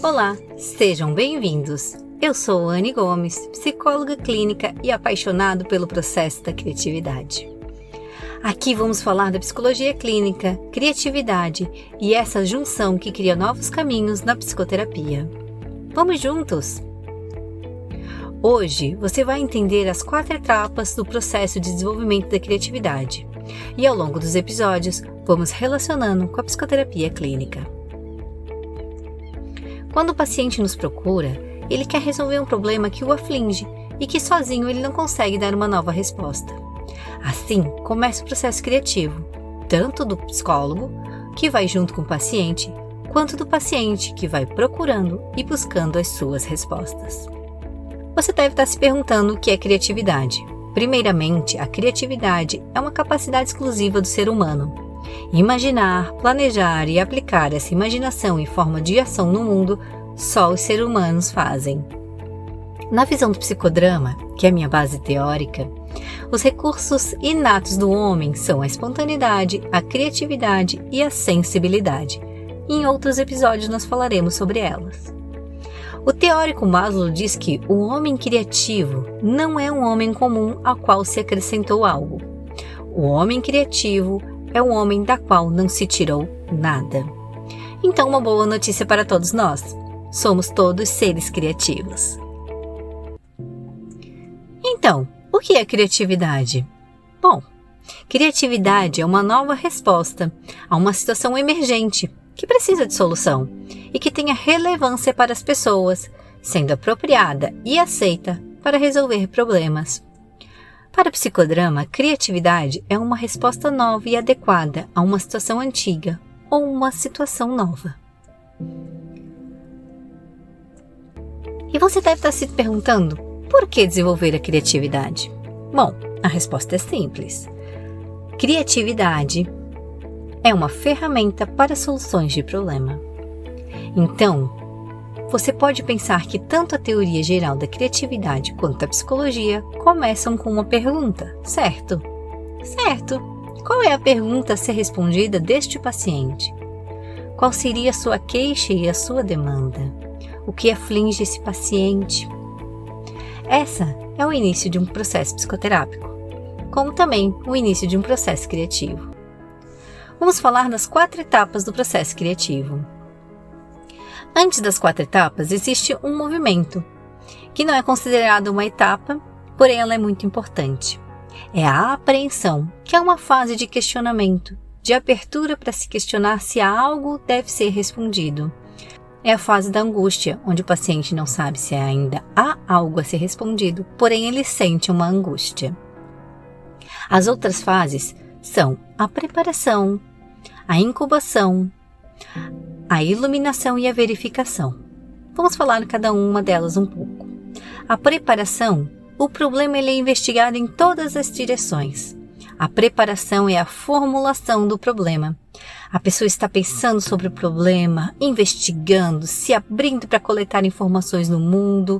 Olá, sejam bem-vindos! Eu sou Anne Gomes, psicóloga clínica e apaixonado pelo processo da criatividade. Aqui vamos falar da psicologia clínica, criatividade e essa junção que cria novos caminhos na psicoterapia. Vamos juntos? Hoje você vai entender as 4 etapas do processo de desenvolvimento da criatividade e ao longo dos episódios vamos relacionando com a psicoterapia clínica. Quando o paciente nos procura, ele quer resolver um problema que o aflige e que sozinho ele não consegue dar uma nova resposta. Assim, começa o processo criativo, tanto do psicólogo, que vai junto com o paciente, quanto do paciente, que vai procurando e buscando as suas respostas. Você deve estar se perguntando o que é criatividade. Primeiramente, a criatividade é uma capacidade exclusiva do ser humano. Imaginar, planejar e aplicar essa imaginação em forma de ação no mundo, só os seres humanos fazem. Na visão do psicodrama, que é a minha base teórica, os recursos inatos do homem são a espontaneidade, a criatividade e a sensibilidade. Em outros episódios nós falaremos sobre elas. O teórico Maslow diz que o homem criativo não é um homem comum ao qual se acrescentou algo. O homem criativo é um homem da qual não se tirou nada. Então, uma boa notícia para todos nós. Somos todos seres criativos. Então, o que é criatividade? Bom, criatividade é uma nova resposta a uma situação emergente que precisa de solução e que tenha relevância para as pessoas, sendo apropriada e aceita para resolver problemas. Para o psicodrama, criatividade é uma resposta nova e adequada a uma situação antiga ou uma situação nova. E você deve estar se perguntando, por que desenvolver a criatividade? Bom, a resposta é simples. Criatividade é uma ferramenta para soluções de problema. Então, você pode pensar que tanto a teoria geral da criatividade quanto a psicologia começam com uma pergunta, certo? Certo! Qual é a pergunta a ser respondida deste paciente? Qual seria a sua queixa e a sua demanda? O que aflige esse paciente? Essa é o início de um processo psicoterápico, como também o início de um processo criativo. Vamos falar das 4 etapas do processo criativo. Antes das 4 etapas, existe um movimento, que não é considerado uma etapa, porém ela é muito importante. É a apreensão, que é uma fase de questionamento, de abertura para se questionar se algo deve ser respondido. É a fase da angústia, onde o paciente não sabe se ainda há algo a ser respondido, porém ele sente uma angústia. As outras fases são a preparação, a incubação, a iluminação e a verificação. Vamos falar em cada uma delas um pouco. A preparação, o problema ele é investigado em todas as direções. A preparação é a formulação do problema. A pessoa está pensando sobre o problema, investigando, se abrindo para coletar informações no mundo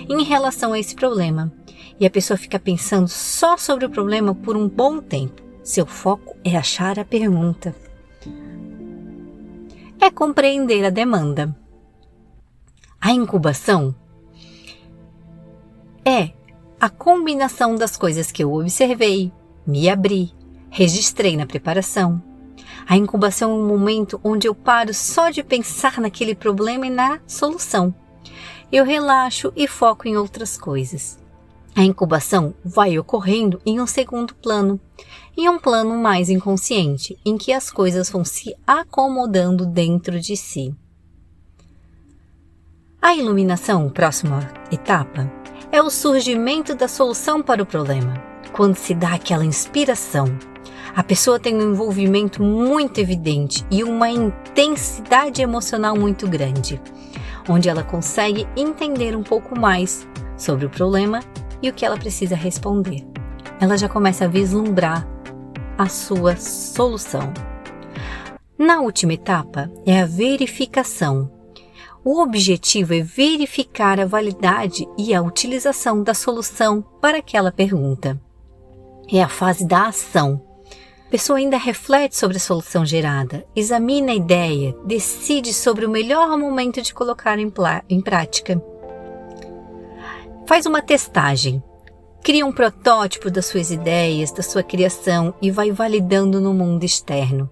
em relação a esse problema. E a pessoa fica pensando só sobre o problema por um bom tempo. Seu foco é achar a pergunta. É compreender a demanda. A incubação é a combinação das coisas que eu observei, me abri, registrei na preparação. A incubação é um momento onde eu paro só de pensar naquele problema e na solução. Eu relaxo e foco em outras coisas. A incubação vai ocorrendo em um segundo plano, em um plano mais inconsciente, em que as coisas vão se acomodando dentro de si. A iluminação, próxima etapa, é o surgimento da solução para o problema. Quando se dá aquela inspiração, a pessoa tem um envolvimento muito evidente e uma intensidade emocional muito grande, onde ela consegue entender um pouco mais sobre o problema e o que ela precisa responder. Ela já começa a vislumbrar a sua solução. Na última etapa é a verificação. O objetivo é verificar a validade e a utilização da solução para aquela pergunta. É a fase da ação. pessoa ainda reflete sobre a solução gerada, examina a ideia, decide sobre o melhor momento de colocar em prática. Faz uma testagem, cria um protótipo das suas ideias, da sua criação e vai validando no mundo externo.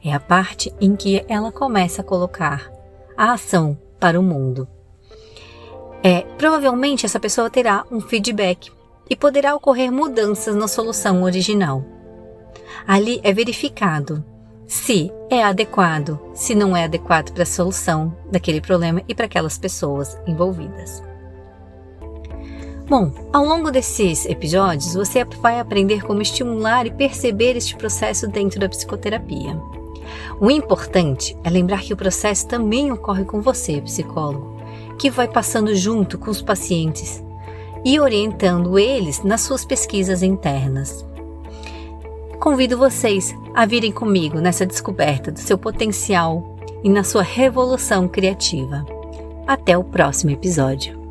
É a parte em que ela começa a colocar a ação para o mundo. Provavelmente essa pessoa terá um feedback e poderá ocorrer mudanças na solução original. Ali é verificado se é adequado, se não é adequado para a solução daquele problema e para aquelas pessoas envolvidas. Bom, ao longo desses episódios, você vai aprender como estimular e perceber este processo dentro da psicoterapia. O importante é lembrar que o processo também ocorre com você, psicólogo, que vai passando junto com os pacientes e orientando eles nas suas pesquisas internas. Convido vocês a virem comigo nessa descoberta do seu potencial e na sua revolução criativa. Até o próximo episódio.